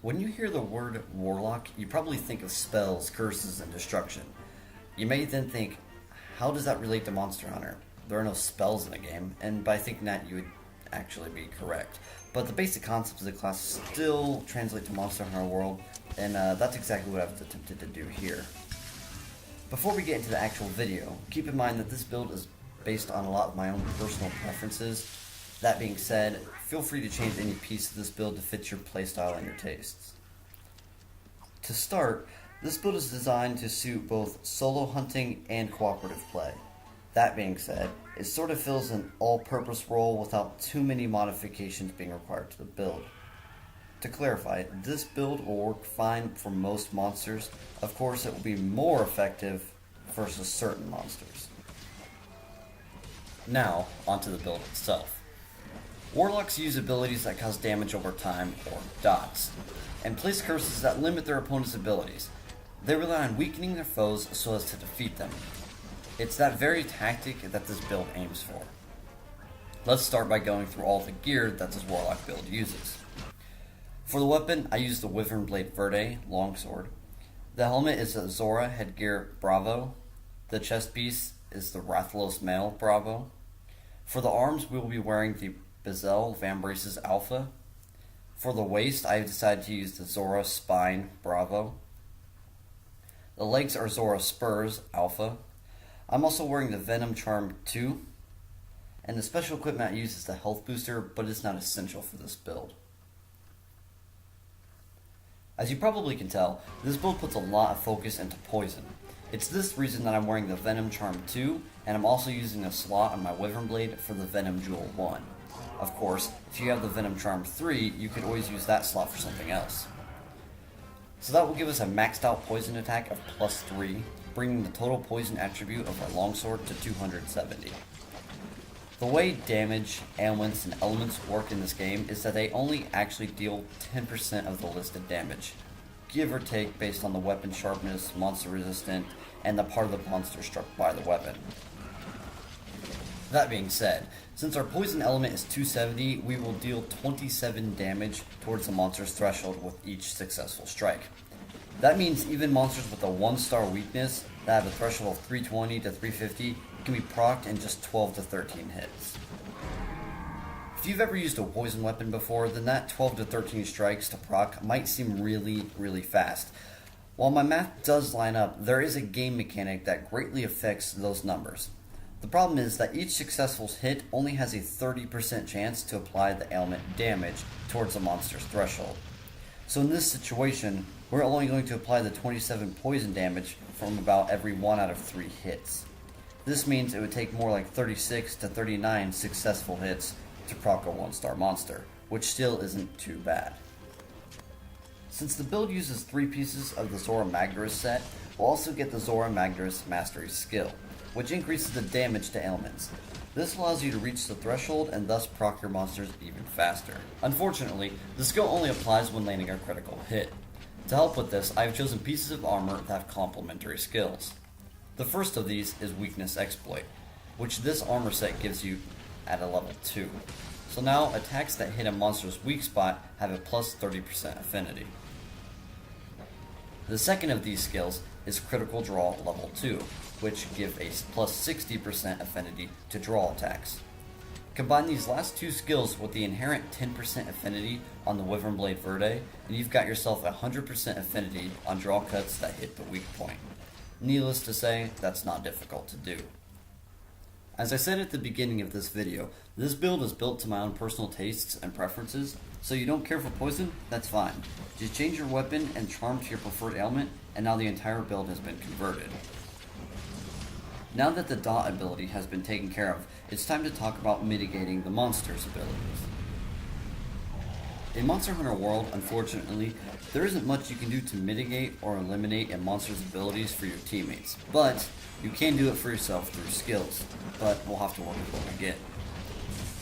When you hear the word Warlock, you probably think of spells, curses, and destruction. You may then think, how does that relate to Monster Hunter? There are no spells in the game, and by thinking that you would actually be correct. But the basic concepts of the class still translate to Monster Hunter World, and that's exactly what I've attempted to do here. Before we get into the actual video, keep in mind that this build is based on a lot of my own personal preferences. That being said, feel free to change any piece of this build to fit your playstyle and your tastes. To start, this build is designed to suit both solo hunting and cooperative play. That being said, it sort of fills an all-purpose role without too many modifications being required to the build. To clarify, this build will work fine for most monsters. Of course, it will be more effective versus certain monsters. Now, onto the build itself. Warlocks use abilities that cause damage over time, or dots, and place curses that limit their opponent's abilities. They rely on weakening their foes so as to defeat them. It's that very tactic that this build aims for. Let's start by going through all the gear that this Warlock build uses. For the weapon, I use the Wyvern Blade Verde longsword. The helmet is the Zora headgear Bravo. The chest piece is the Rathalos mail Bravo. For the arms, we will be wearing the Bezel Vambraces Alpha. For the waist, I have decided to use the Zora Spine Bravo. The legs are Zora Spurs Alpha. I'm also wearing the Venom Charm 2. And the special equipment I use is the Health Booster, but it's not essential for this build. As you probably can tell, this build puts a lot of focus into poison. It's this reason that I'm wearing the Venom Charm 2, and I'm also using a slot on my Wyvern Blade for the Venom Jewel 1. Of course, if you have the Venom Charm 3, you could always use that slot for something else. So that will give us a maxed out poison attack of +3, bringing the total poison attribute of our longsword to 270. The way damage, ailments, and elements work in this game is that they only actually deal 10% of the listed damage, give or take based on the weapon sharpness, monster resistant, and the part of the monster struck by the weapon. That being said, since our poison element is 270, we will deal 27 damage towards the monster's threshold with each successful strike. That means even monsters with a 1-star weakness that have a threshold of 320 to 350 can be procced in just 12 to 13 hits. If you've ever used a poison weapon before, then that 12 to 13 strikes to proc might seem really fast. While my math does line up, there is a game mechanic that greatly affects those numbers. The problem is that each successful hit only has a 30% chance to apply the ailment damage towards the monster's threshold. So in this situation, we're only going to apply the 27 poison damage from about every 1 out of 3 hits. This means it would take more like 36 to 39 successful hits to proc a 1-star monster, which still isn't too bad. Since the build uses 3 pieces of the Zora Magdaros set, we'll also get the Zora Magdaros Mastery skill, which increases the damage to ailments. This allows you to reach the threshold and thus proc your monsters even faster. Unfortunately, the skill only applies when landing a critical hit. To help with this, I have chosen pieces of armor that have complementary skills. The first of these is Weakness Exploit, which this armor set gives you at a level 2. So now attacks that hit a monster's weak spot have a plus 30% affinity. The second of these skills is Critical Draw level 2, which give a plus 60% affinity to draw attacks. Combine these last 2 skills with the inherent 10% affinity on the Wyvern Blade Verde, and you've got yourself 100% affinity on draw cuts that hit the weak point. Needless to say, that's not difficult to do. As I said at the beginning of this video, this build is built to my own personal tastes and preferences, so you don't care for poison, that's fine. Just change your weapon and charm to your preferred ailment, and now the entire build has been converted. Now that the dot ability has been taken care of, it's time to talk about mitigating the monster's abilities. In Monster Hunter World, unfortunately, there isn't much you can do to mitigate or eliminate a monster's abilities for your teammates, but you can do it for yourself through skills, but we'll have to work with what we get.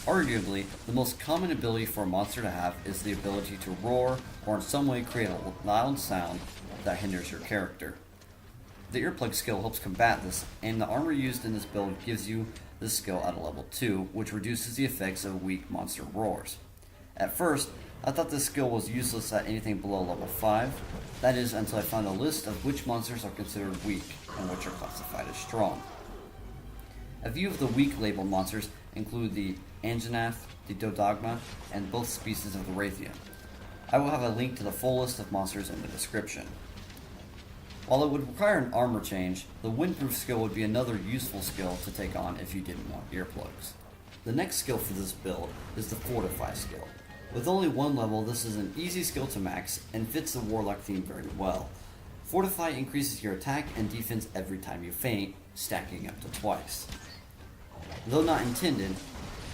Arguably, the most common ability for a monster to have is the ability to roar or in some way create a loud sound that hinders your character. The earplug skill helps combat this, and the armor used in this build gives you this skill at a level 2, which reduces the effects of weak monster roars. At first, I thought this skill was useless at anything below level 5, that is until I found a list of which monsters are considered weak and which are classified as strong. A few of the weak labeled monsters include the Anjanath, the Dodogma, and both species of the Raytheon. I will have a link to the full list of monsters in the description. While it would require an armor change, the Windproof skill would be another useful skill to take on if you didn't want earplugs. The next skill for this build is the Fortify skill. With only one level, this is an easy skill to max and fits the Warlock theme very well. Fortify increases your attack and defense every time you feint, stacking up to twice. Though not intended,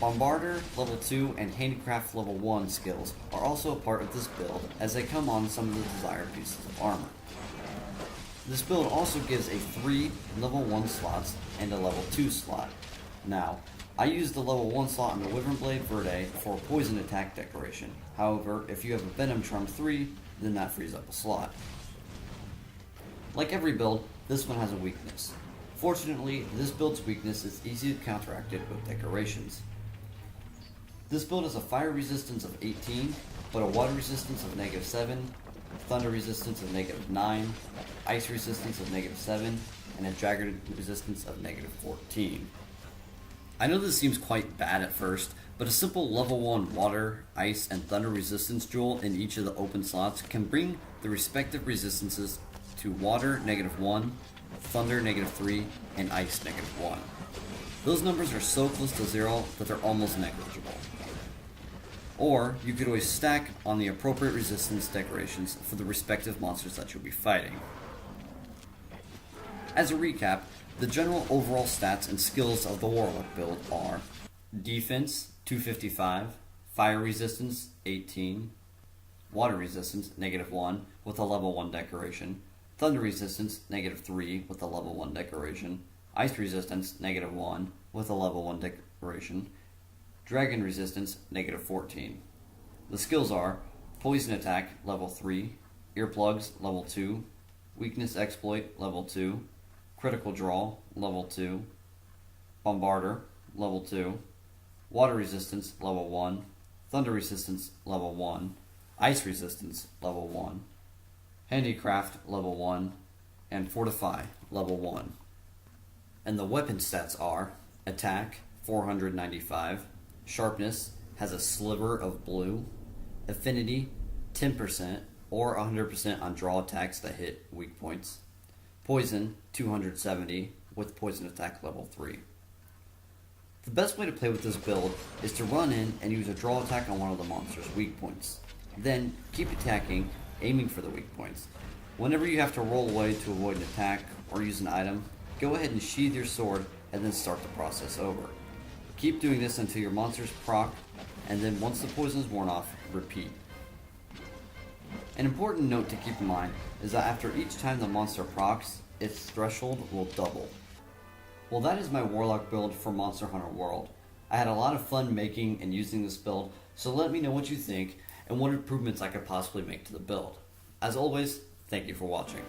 Bombarder level 2 and Handicraft level 1 skills are also a part of this build as they come on some of the desired pieces of armor. This build also gives a 3 level 1 slots and a level 2 slot. Now, I use the level 1 slot on the Wyvern Blade Verde for poison attack decoration. However, if you have a Venom Charm 3, then that frees up a slot. Like every build, this one has a weakness. Fortunately, this build's weakness is easily counteracted with decorations. This build has a fire resistance of 18, but a water resistance of -7, thunder resistance of -9, ice resistance of -7, and a dragon resistance of -14. I know this seems quite bad at first, but a simple level 1 water, ice, and thunder resistance jewel in each of the open slots can bring the respective resistances to water -1, thunder -3, and ice -1. Those numbers are so close to 0 that they're almost negligible. Or you could always stack on the appropriate resistance decorations for the respective monsters that you'll be fighting. As a recap, the general overall stats and skills of the Warlock build are Defense 255, Fire Resistance 18, Water Resistance -1 with a level 1 decoration, Thunder Resistance -3 with a level 1 decoration, Ice Resistance -1 with a level 1 decoration, Dragon Resistance -14. The skills are Poison Attack level 3, Earplugs level 2, Weakness Exploit level 2, Critical Draw level 2, Bombarder level 2, Water Resistance level 1, Thunder Resistance level 1, Ice Resistance level 1, Handicraft level 1, and Fortify level 1. And the weapon stats are Attack 495, Sharpness has a sliver of blue, Affinity 10% or 100% on draw attacks that hit weak points, Poison 270 with Poison Attack level 3. The best way to play with this build is to run in and use a draw attack on one of the monster's weak points. Then keep attacking, aiming for the weak points. Whenever you have to roll away to avoid an attack or use an item, go ahead and sheath your sword and then start the process over. Keep doing this until your monsters proc, and then once the poison is worn off, repeat. An important note to keep in mind is that after each time the monster procs, its threshold will double. Well, that is my Warlock build for Monster Hunter World. I had a lot of fun making and using this build, so let me know what you think and what improvements I could possibly make to the build. As always, thank you for watching.